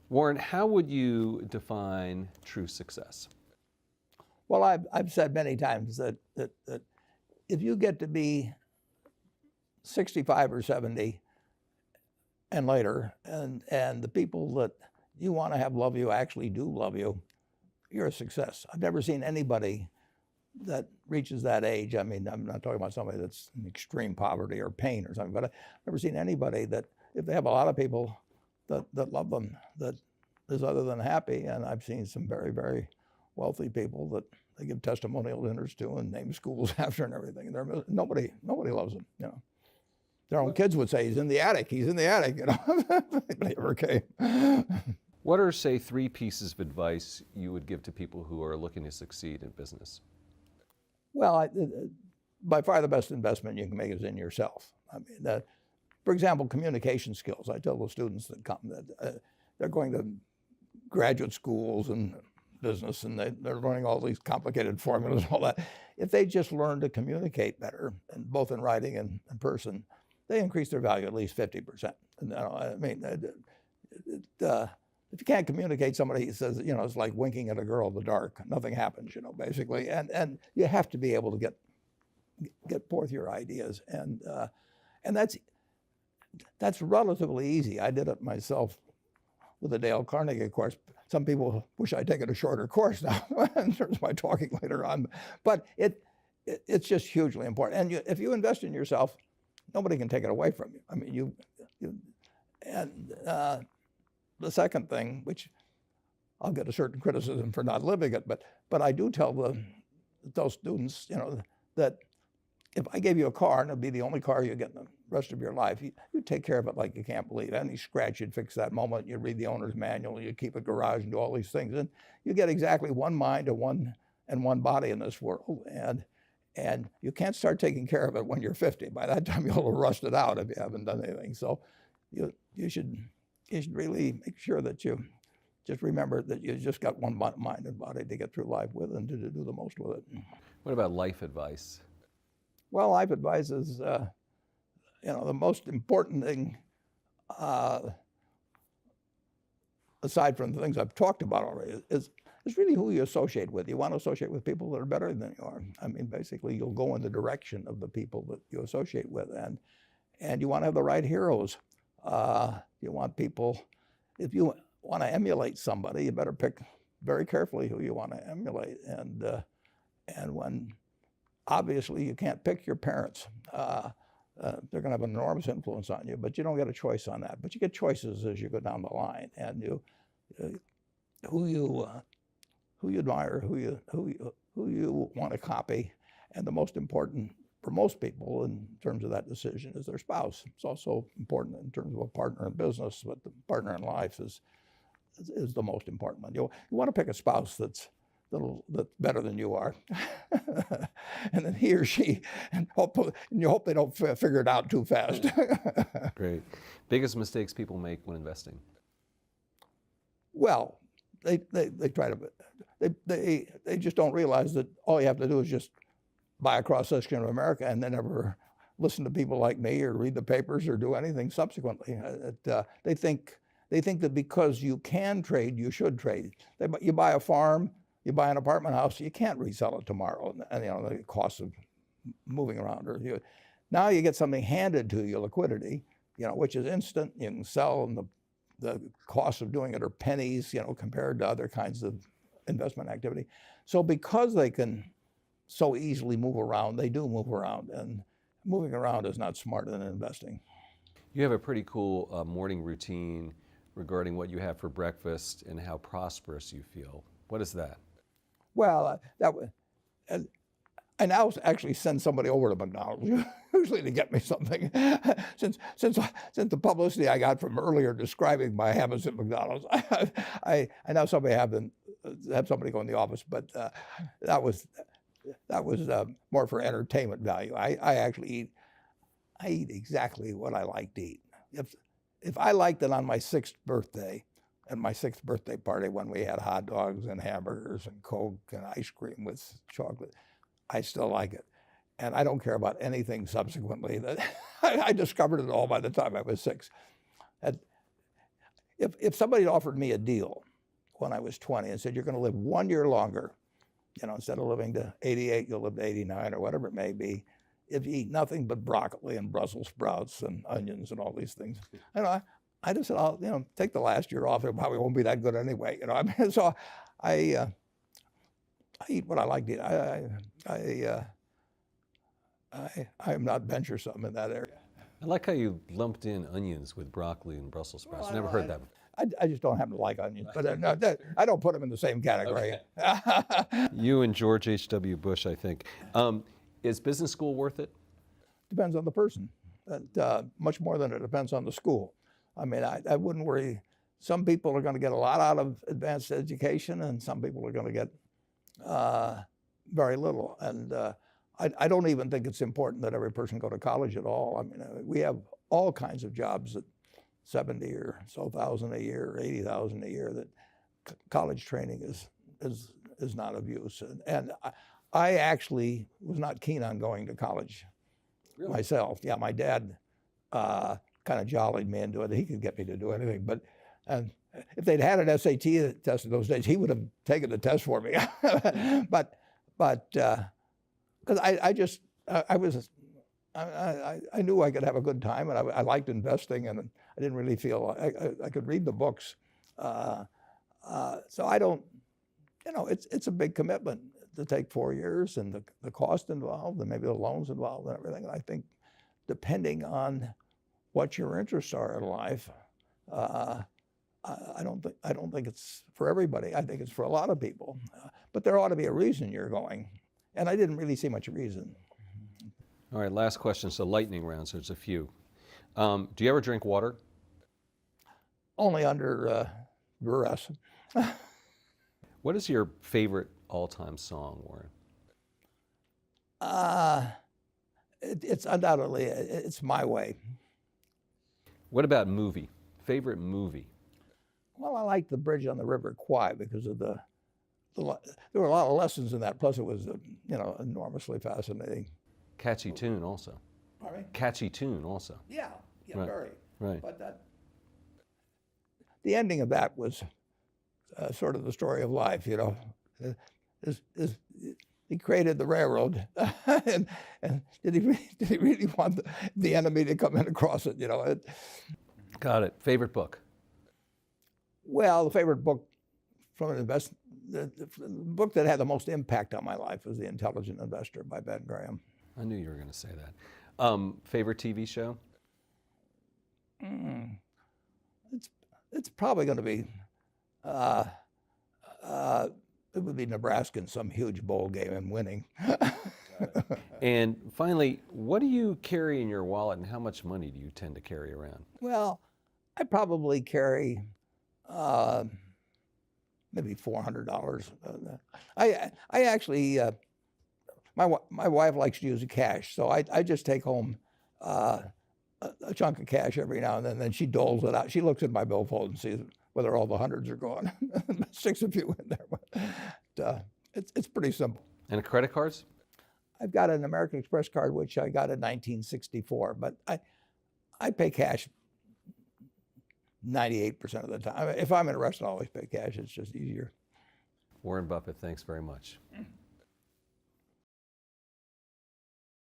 Warren, how would you define true success? Well, I've said many times that if you get to be 65 or 70 and later, and the people that you want to have love you actually do love you, you're a success. I've never seen anybody that reaches that age. I mean, I'm not talking about somebody that's in extreme poverty or pain or something, but I've never seen anybody that, if they have a lot of people that love them, that is other than happy. And I've seen some very, very wealthy people that they give testimonial dinners to and name schools after and everything. Nobody loves them, you know. Their own kids would say, he's in the attic, you know. But he never came. What are, say, 3 pieces of advice you would give to people who are looking to succeed in business? Well, by far the best investment you can make is in yourself. I mean, for example, communication skills. I tell the students that come that they're going to graduate schools and business, and they're learning all these complicated formulas and all that. If they just learn to communicate better, and both in writing and in person, they increase their value at least 50%. And, I mean, if you can't communicate, somebody says, you know, it's like winking at a girl in the dark. Nothing happens, you know, basically. And you have to be able to get forth your ideas, and that's relatively easy. I did it myself with the Dale Carnegie course. Some people wish I'd taken a shorter course now in terms of my talking later on, but it's just hugely important. And if you invest in yourself, nobody can take it away from you. I mean, the second thing, which I'll get a certain criticism for not living it, but I do tell those students, you know, that if I gave you a car and it'd be the only car you get in the rest of your life, you take care of it like you can't believe. Any scratch, you'd fix that moment. You read the owner's manual. You keep a garage and do all these things, and you get exactly one mind and one body in this world. And you can't start taking care of it when you're 50. By that time, you'll have rusted out if you haven't done anything. So you should really make sure that you just remember that you just got one mind and body to get through life with and to do the most with it. What about life advice? Well, life advice is, you know, the most important thing, aside from the things I've talked about already, is really who you associate with. You want to associate with people that are better than you are. I mean, basically, you'll go in the direction of the people that you associate with, and you want to have the right heroes. You want people, if you want to emulate somebody, you better pick very carefully who you want to emulate. And when obviously you can't pick your parents, they're going to have an enormous influence on you, but you don't get a choice on that. But you get choices as you go down the line, and who you admire, who you want to copy, and the most important for most people in terms of that decision is their spouse. It's also important in terms of a partner in business, but the partner in life is the most important one. You want to pick a spouse that's better than you are, and then he or she, and you hope they don't figure it out too fast. Great. Biggest mistakes people make when investing? Well, they try to, they just don't realize that all you have to do is just buy a cross-section of America and then never listen to people like me or read the papers or do anything subsequently. They think that because you can trade, you should trade. You buy a farm, you buy an apartment house, you can't resell it tomorrow, and you know the cost of moving around. Now you get something handed to you, liquidity, you know, which is instant. You can sell, and the cost of doing it are pennies, you know, compared to other kinds of investment activity. So because they can so easily move around, they do move around, and moving around is not smarter than investing. You have a pretty cool morning routine regarding what you have for breakfast and how prosperous you feel. What is that? Well, I now actually send somebody over to McDonald's usually to get me something. Since the publicity I got from earlier describing my habits at McDonald's, I now have somebody go in the office, but that was more for entertainment value. I eat exactly what I like to eat. If I liked it on my 6th birthday, at my 6th birthday party when we had hot dogs and hamburgers and Coke and ice cream with chocolate, I still like it. And I don't care about anything subsequently. I discovered it all by the time I was 6. if somebody offered me a deal when I was 20 and said, you're going to live 1 year longer, instead of living to 88, you'll live to 89 or whatever it may be, if you eat nothing but broccoli and Brussels sprouts and onions and all these things. I just said, I'll take the last year off. It probably won't be that good anyway. I mean, so I eat what I like to eat. I'm not venturesome in that area. I like how you lumped in onions with broccoli and Brussels sprouts. Well, Never heard that. I just don't happen to like onions, but no, I don't put them in the same category. You and George H.W. Bush, I think. Is business school worth it? Depends on the person, much more than it depends on the school. I mean, I wouldn't worry. Some people are going to get a lot out of advanced education, and some people are going to get very little. And I don't even think it's important that every person go to college at all. I mean, we have all kinds of jobs at 70 or so thousand a year, 80,000 a year, that college training is not of use. And I actually was not keen on going to college myself. Yeah, my dad kind of jollied me into it. He could get me to do anything. But if they'd had an SAT test in those days, he would have taken the test for me. but because I knew I could have a good time, and I liked investing, and I didn't really feel I could read the books. So I don't, it's a big commitment to take 4 years, and the cost involved, and maybe the loans involved, and everything. And I think, depending on what your interests are in life, I don't think it's for everybody. I think it's for a lot of people, but there ought to be a reason you're going, and I didn't really see much reason. All right, last question. So lightning round, so there's a few. Do you ever drink water? Only under duress. What is your favorite all-time song, Warren? It's undoubtedly, it's My Way. What about movie? Favorite movie? Well, I like The Bridge on the River Kwai because of there were a lot of lessons in that. Plus, it was enormously fascinating. Catchy tune also. Pardon me? Catchy tune also. Yeah, Right. very. Right. But the ending of that was sort of the story of life. He created the railroad, and did he really want the enemy to come in across it? Got it. Favorite book? Well, the favorite book from an the book that had the most impact on my life was The Intelligent Investor by Ben Graham. I knew you were going to say that. Favorite TV show? It's probably going to be it would be Nebraska in some huge bowl game and winning. And finally, what do you carry in your wallet, and how much money do you tend to carry around? Well, I probably carry maybe $400. I actually my wife likes to use cash, so I just take home a chunk of cash every now and then she doles it out. She looks at my billfold and sees whether all the hundreds are gone. Sticks a few in there, but it's pretty simple. And credit cards? I've got an American Express card, which I got in 1964, but I pay cash 98% of the time. If I'm in a restaurant, I always pay cash. It's just easier. Warren Buffett, thanks very much.